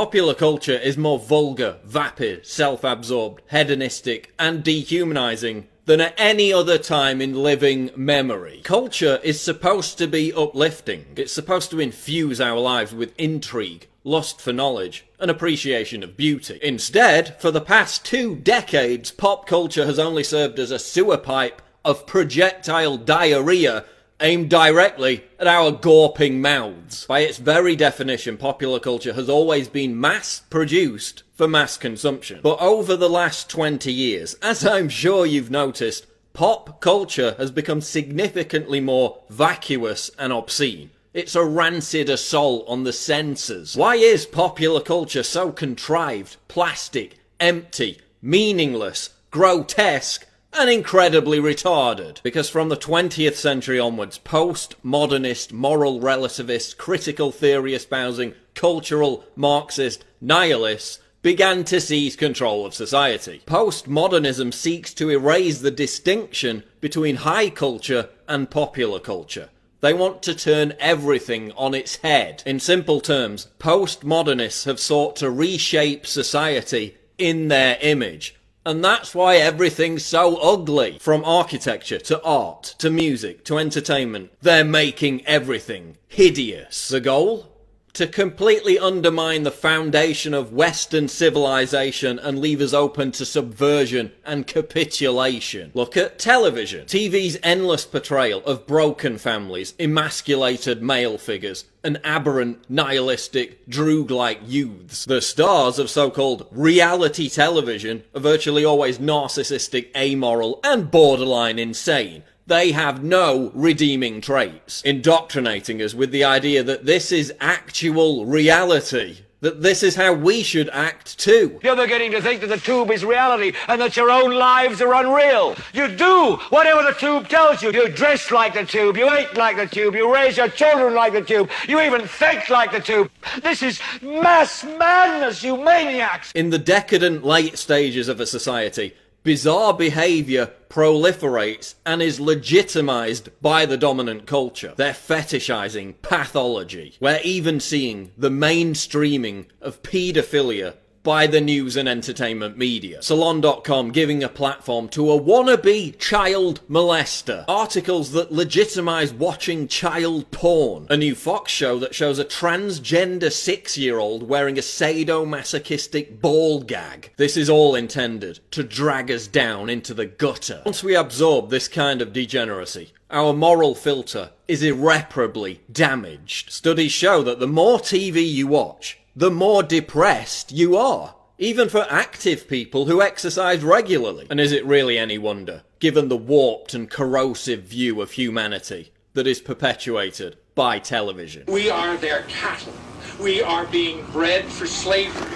Popular culture is more vulgar, vapid, self-absorbed, hedonistic, and dehumanizing than at any other time in living memory. Culture is supposed to be uplifting. It's supposed to infuse our lives with intrigue, lust for knowledge, and appreciation of beauty. Instead, for the past 2 decades, pop culture has only served as a sewer pipe of projectile diarrhea aimed directly at our gawping mouths. By its very definition, popular culture has always been mass-produced for mass consumption. But over the last 20 years, as I'm sure you've noticed, pop culture has become significantly more vacuous and obscene. It's a rancid assault on the senses. Why is popular culture so contrived, plastic, empty, meaningless, grotesque, and incredibly retarded? Because from the 20th century onwards, post-modernist, moral relativist, critical theory espousing, cultural, Marxist, nihilists began to seize control of society. Postmodernism seeks to erase the distinction between high culture and popular culture. They want to turn everything on its head. In simple terms, postmodernists have sought to reshape society in their image. And that's why everything's so ugly. From architecture to art to music to entertainment, they're making everything hideous. The goal? To completely undermine the foundation of Western civilization and leave us open to subversion and capitulation. Look at television. TV's endless portrayal of broken families, emasculated male figures, and aberrant, nihilistic, droog-like youths. The stars of so-called reality television are virtually always narcissistic, amoral, and borderline insane. They have no redeeming traits, indoctrinating us with the idea that this is actual reality, that this is how we should act too. You're beginning to think that the tube is reality and that your own lives are unreal. You do whatever the tube tells you. You dress like the tube, you eat like the tube, you raise your children like the tube, you even think like the tube. This is mass madness, you maniacs! In the decadent late stages of a society, bizarre behaviour proliferates and is legitimised by the dominant culture. They're fetishising pathology. We're even seeing the mainstreaming of paedophilia by the news and entertainment media. Salon.com giving a platform to a wannabe child molester. Articles that legitimise watching child porn. A new Fox show that shows a transgender 6-year-old wearing a sadomasochistic ball gag. This is all intended to drag us down into the gutter. Once we absorb this kind of degeneracy, our moral filter is irreparably damaged. Studies show that the more TV you watch, the more depressed you are, even for active people who exercise regularly. And is it really any wonder, given the warped and corrosive view of humanity that is perpetuated by television? We are their cattle. We are being bred for slavery.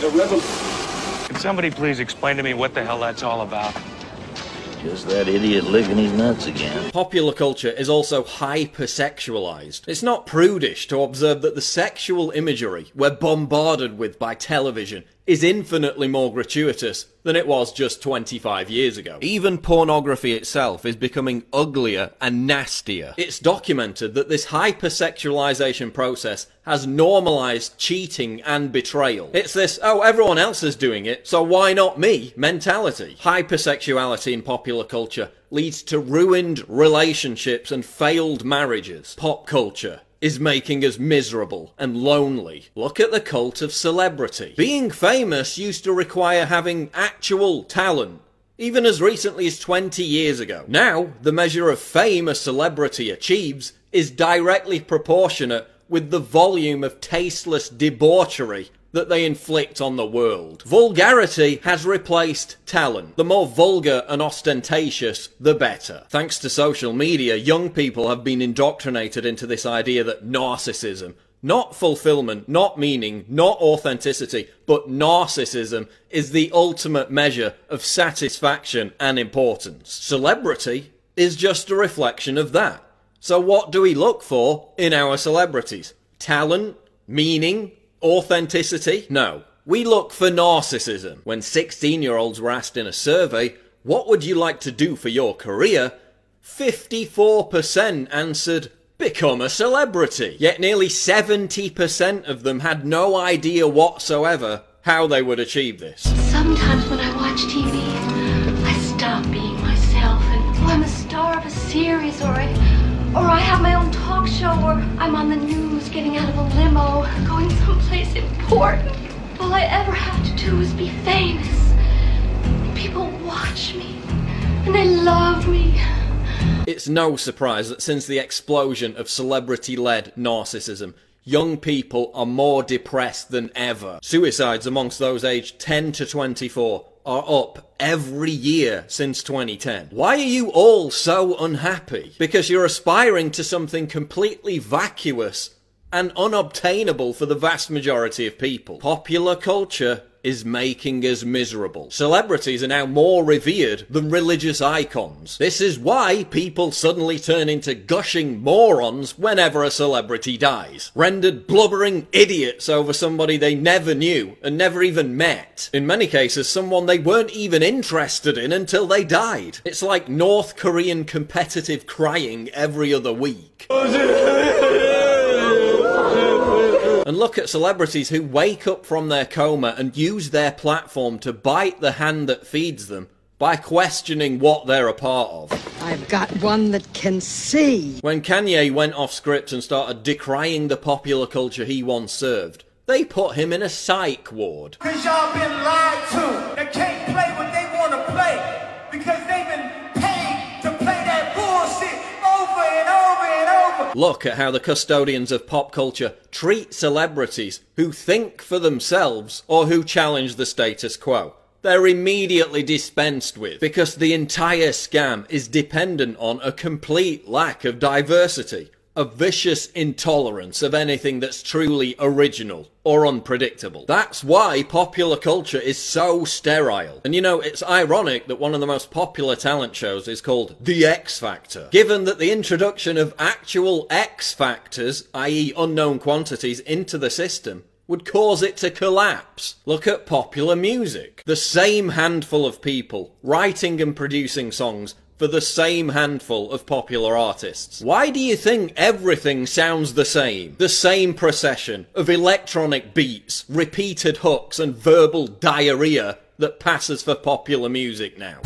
The revolution. Can somebody please explain to me what the hell that's all about? Just that idiot licking his nuts again. Popular culture is also hypersexualized. It's not prudish to observe that the sexual imagery we're bombarded with by television is infinitely more gratuitous than it was just 25 years ago. Even pornography itself is becoming uglier and nastier. It's documented that this hypersexualization process has normalized cheating and betrayal. It's this, oh, everyone else is doing it, so why not me mentality. Hypersexuality in popular culture leads to ruined relationships and failed marriages. Pop culture is making us miserable and lonely. Look at the cult of celebrity. Being famous used to require having actual talent, even as recently as 20 years ago. Now, the measure of fame a celebrity achieves is directly proportionate with the volume of tasteless debauchery that they inflict on the world. Vulgarity has replaced talent. The more vulgar and ostentatious, the better. Thanks to social media, young people have been indoctrinated into this idea that narcissism, not fulfillment, not meaning, not authenticity, but narcissism is the ultimate measure of satisfaction and importance. Celebrity is just a reflection of that. So what do we look for in our celebrities? Talent? Meaning? Authenticity? No. We look for narcissism. When 16-year-olds were asked in a survey, what would you like to do for your career? 54% answered become a celebrity. Yet nearly 70% of them had no idea whatsoever how they would achieve this. Sometimes when I watch TV, I stop being myself and I'm a star of a series or I have my own talk show or I'm on the news getting out of a limo, going someplace important. All I ever have to do is be famous. People watch me and they love me. It's no surprise that since the explosion of celebrity-led narcissism, young people are more depressed than ever. Suicides amongst those aged 10 to 24 are up every year since 2010. Why are you all so unhappy? Because you're aspiring to something completely vacuous and unobtainable for the vast majority of people. Popular culture is making us miserable. Celebrities are now more revered than religious icons. This is why people suddenly turn into gushing morons whenever a celebrity dies. Rendered blubbering idiots over somebody they never knew and never even met. In many cases, someone they weren't even interested in until they died. It's like North Korean competitive crying every other week. And look at celebrities who wake up from their coma and use their platform to bite the hand that feeds them by questioning what they're a part of. I've got one that can see. When Kanye went off script and started decrying the popular culture he once served, they put him in a psych ward. Because y'all been lied to. They can't play what they want to play because they've been paid to play that bullshit over and over and over. Look at how the custodians of pop culture treat celebrities who think for themselves or who challenge the status quo. They're immediately dispensed with because the entire scam is dependent on a complete lack of diversity, a vicious intolerance of anything that's truly original or unpredictable. That's why popular culture is so sterile. And you know, it's ironic that one of the most popular talent shows is called The X Factor, given that the introduction of actual X factors, i.e. unknown quantities, into the system would cause it to collapse. Look at popular music. The same handful of people writing and producing songs for the same handful of popular artists. Why do you think everything sounds the same? The same procession of electronic beats, repeated hooks and verbal diarrhea that passes for popular music now.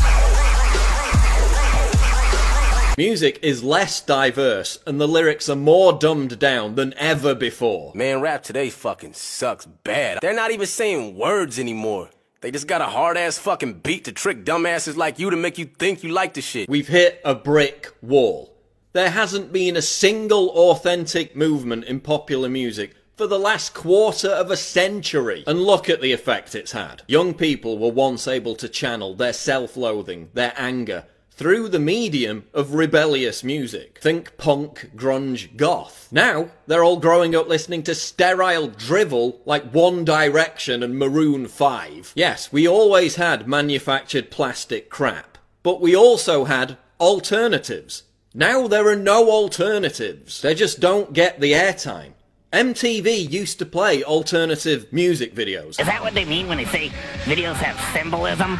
Music is less diverse and the lyrics are more dumbed down than ever before. Man, rap today fucking sucks bad. They're not even saying words anymore. They just got a hard-ass fucking beat to trick dumbasses like you to make you think you like the shit. We've hit a brick wall. There hasn't been a single authentic movement in popular music for the last quarter of a century. And look at the effect it's had. Young people were once able to channel their self-loathing, their anger, through the medium of rebellious music. Think punk, grunge, goth. Now, they're all growing up listening to sterile drivel like One Direction and Maroon 5. Yes, we always had manufactured plastic crap, but we also had alternatives. Now there are no alternatives. They just don't get the airtime. MTV used to play alternative music videos. Is that what they mean when they say videos have symbolism?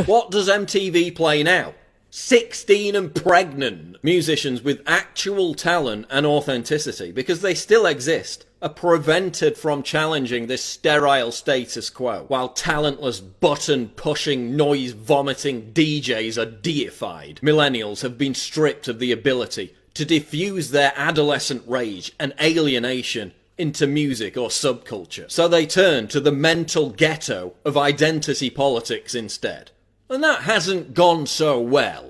What does MTV play now? 16 and pregnant. Musicians with actual talent and authenticity, because they still exist, are prevented from challenging this sterile status quo, while talentless, button-pushing, noise-vomiting DJs are deified. Millennials have been stripped of the ability to diffuse their adolescent rage and alienation into music or subculture. So they turn to the mental ghetto of identity politics instead. And that hasn't gone so well.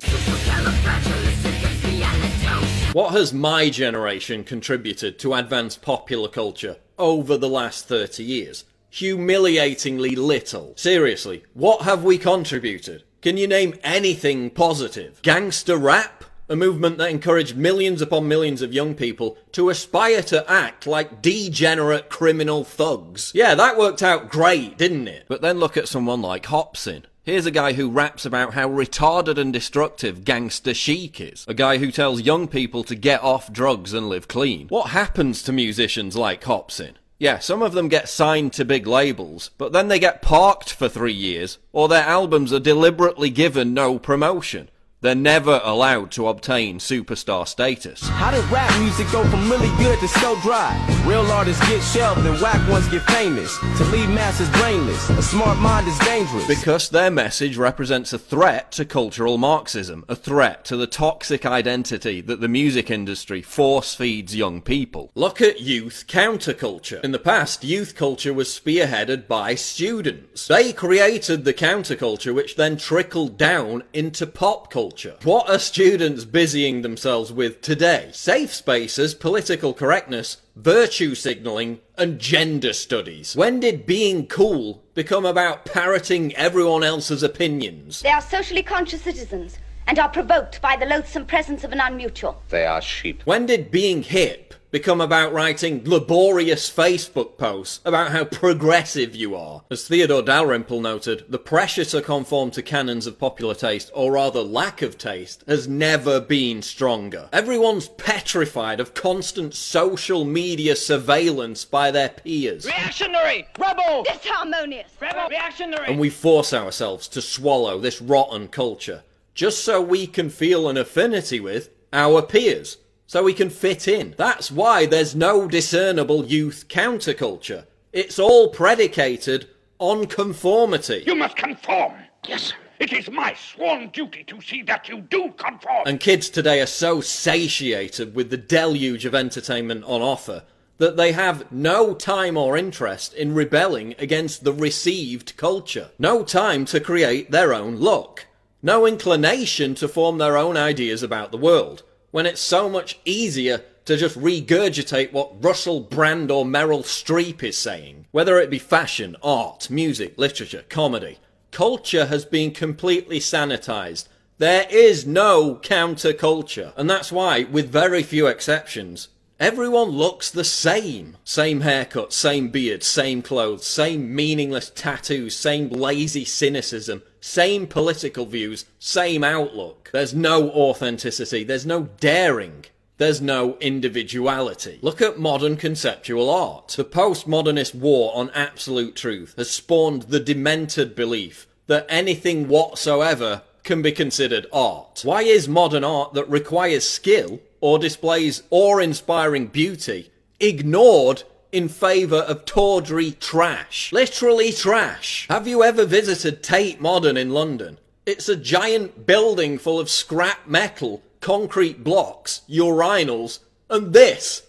What has my generation contributed to advance popular culture over the last 30 years? Humiliatingly little. Seriously, what have we contributed? Can you name anything positive? Gangster rap? A movement that encouraged millions upon millions of young people to aspire to act like degenerate criminal thugs. Yeah, that worked out great, didn't it? But then look at someone like Hopsin. Here's a guy who raps about how retarded and destructive gangster chic is. A guy who tells young people to get off drugs and live clean. What happens to musicians like Hopsin? Yeah, some of them get signed to big labels, but then they get parked for 3 years, or their albums are deliberately given no promotion. They're never allowed to obtain superstar status. How did rap music go from really good to so dry? Real artists get shelved and whack ones get famous. To leave masses brainless, a smart mind is dangerous. Because their message represents a threat to cultural Marxism, a threat to the toxic identity that the music industry force-feeds young people. Look at youth counterculture. In the past, youth culture was spearheaded by students. They created the counterculture which then trickled down into pop culture. What are students busying themselves with today? Safe spaces, political correctness, virtue signalling, and gender studies. When did being cool become about parroting everyone else's opinions? They are socially conscious citizens and are provoked by the loathsome presence of an unmutual. They are sheep. When did being hip become about writing laborious Facebook posts about how progressive you are? As Theodore Dalrymple noted, the pressure to conform to canons of popular taste, or rather lack of taste, has never been stronger. Everyone's petrified of constant social media surveillance by their peers. Reactionary! Rebel! Disharmonious! Rebel! Reactionary! And we force ourselves to swallow this rotten culture, just so we can feel an affinity with our peers. So we can fit in. That's why there's no discernible youth counterculture. It's all predicated on conformity. You must conform. Yes, sir. It is my sworn duty to see that you do conform. And kids today are so satiated with the deluge of entertainment on offer that they have no time or interest in rebelling against the received culture. No time to create their own look. No inclination to form their own ideas about the world, when it's so much easier to just regurgitate what Russell Brand or Meryl Streep is saying. Whether it be fashion, art, music, literature, comedy, culture has been completely sanitized. There is no counterculture. And that's why, with very few exceptions, everyone looks the same. Same haircut, same beard, same clothes, same meaningless tattoos, same lazy cynicism, same political views, same outlook. There's no authenticity, there's no daring, there's no individuality. Look at modern conceptual art. The postmodernist war on absolute truth has spawned the demented belief that anything whatsoever can be considered art. Why is modern art that requires skill or displays awe-inspiring beauty ignored in favour of tawdry trash? Literally trash. Have you ever visited Tate Modern in London? It's a giant building full of scrap metal, concrete blocks, urinals, and this,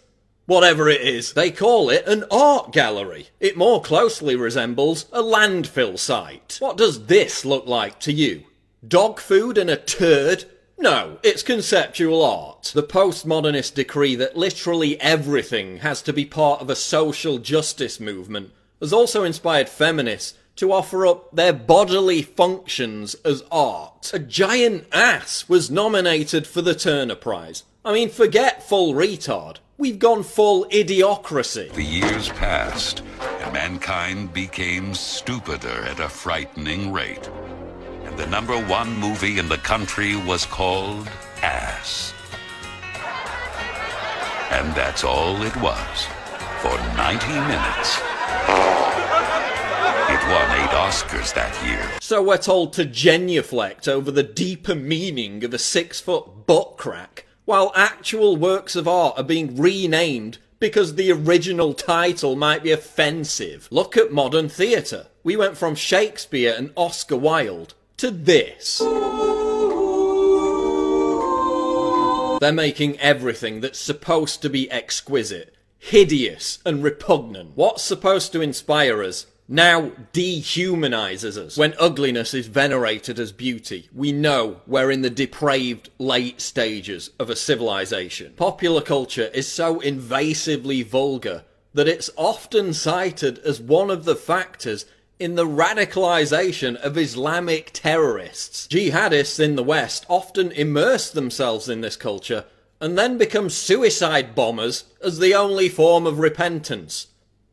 whatever it is. They call it an art gallery. It more closely resembles a landfill site. What does this look like to you? Dog food and a turd? No, it's conceptual art. The postmodernists decree that literally everything has to be part of a social justice movement has also inspired feminists to offer up their bodily functions as art. A giant ass was nominated for the Turner Prize. I mean, forget full retard. We've gone full idiocracy. The years passed, and mankind became stupider at a frightening rate. And the #1 movie in the country was called Ass. And that's all it was for 90 minutes. It won 8 Oscars that year. So we're told to genuflect over the deeper meaning of a 6-foot butt crack, while actual works of art are being renamed because the original title might be offensive. Look at modern theatre. We went from Shakespeare and Oscar Wilde to this. They're making everything that's supposed to be exquisite hideous and repugnant. What's supposed to inspire us now dehumanises us. When ugliness is venerated as beauty, we know we're in the depraved late stages of a civilization. Popular culture is so invasively vulgar that it's often cited as one of the factors in the radicalization of Islamic terrorists. Jihadists in the West often immerse themselves in this culture and then become suicide bombers as the only form of repentance.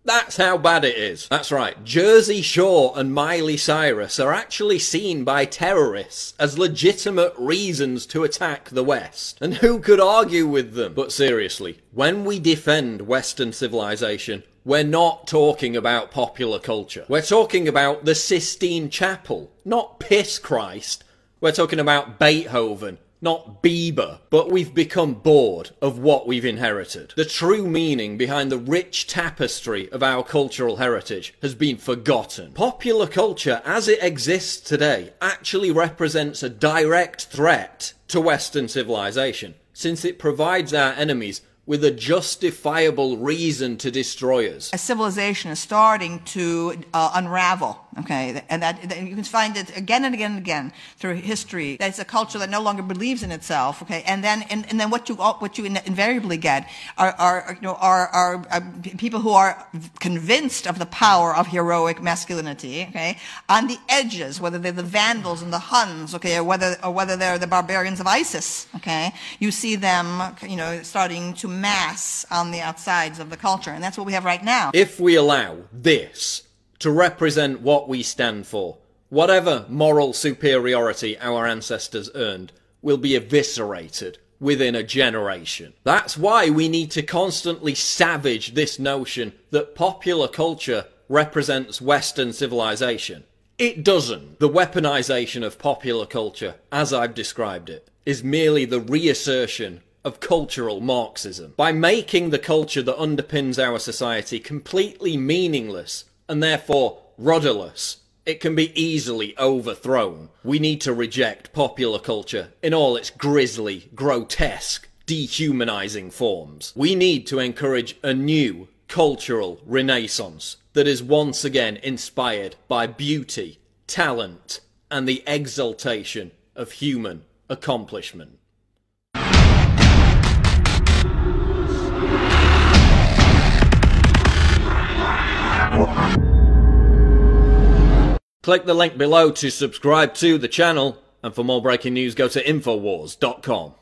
That's how bad it is. That's right, Jersey Shore and Miley Cyrus are actually seen by terrorists as legitimate reasons to attack the West. And who could argue with them? But seriously, when we defend Western civilization, we're not talking about popular culture. We're talking about the Sistine Chapel, not Piss Christ, We're talking about Beethoven, not Bieber, but we've become bored of what we've inherited. The true meaning behind the rich tapestry of our cultural heritage has been forgotten. Popular culture as it exists today actually represents a direct threat to Western civilization, since it provides our enemies with a justifiable reason to destroy us. A civilization is starting to unravel, okay, and that you can find it again and again and again through history. That's a culture that no longer believes in itself, okay, and then what you invariably get are people who are convinced of the power of heroic masculinity, okay, on the edges, whether they're the Vandals and the Huns, okay, or whether they're the barbarians of ISIS, okay. You see them, starting to mass on the outsides of the culture, and that's what we have right now. If we allow this to represent what we stand for, whatever moral superiority our ancestors earned will be eviscerated within a generation. That's why we need to constantly savage this notion that popular culture represents Western civilization. It doesn't. The weaponization of popular culture, as I've described it, is merely the reassertion of cultural Marxism. By making the culture that underpins our society completely meaningless and therefore rudderless, it can be easily overthrown. We need to reject popular culture in all its grisly, grotesque, dehumanizing forms. We need to encourage a new cultural renaissance that is once again inspired by beauty, talent, and the exaltation of human accomplishment. Click the link below to subscribe to the channel, and for more breaking news go to Infowars.com.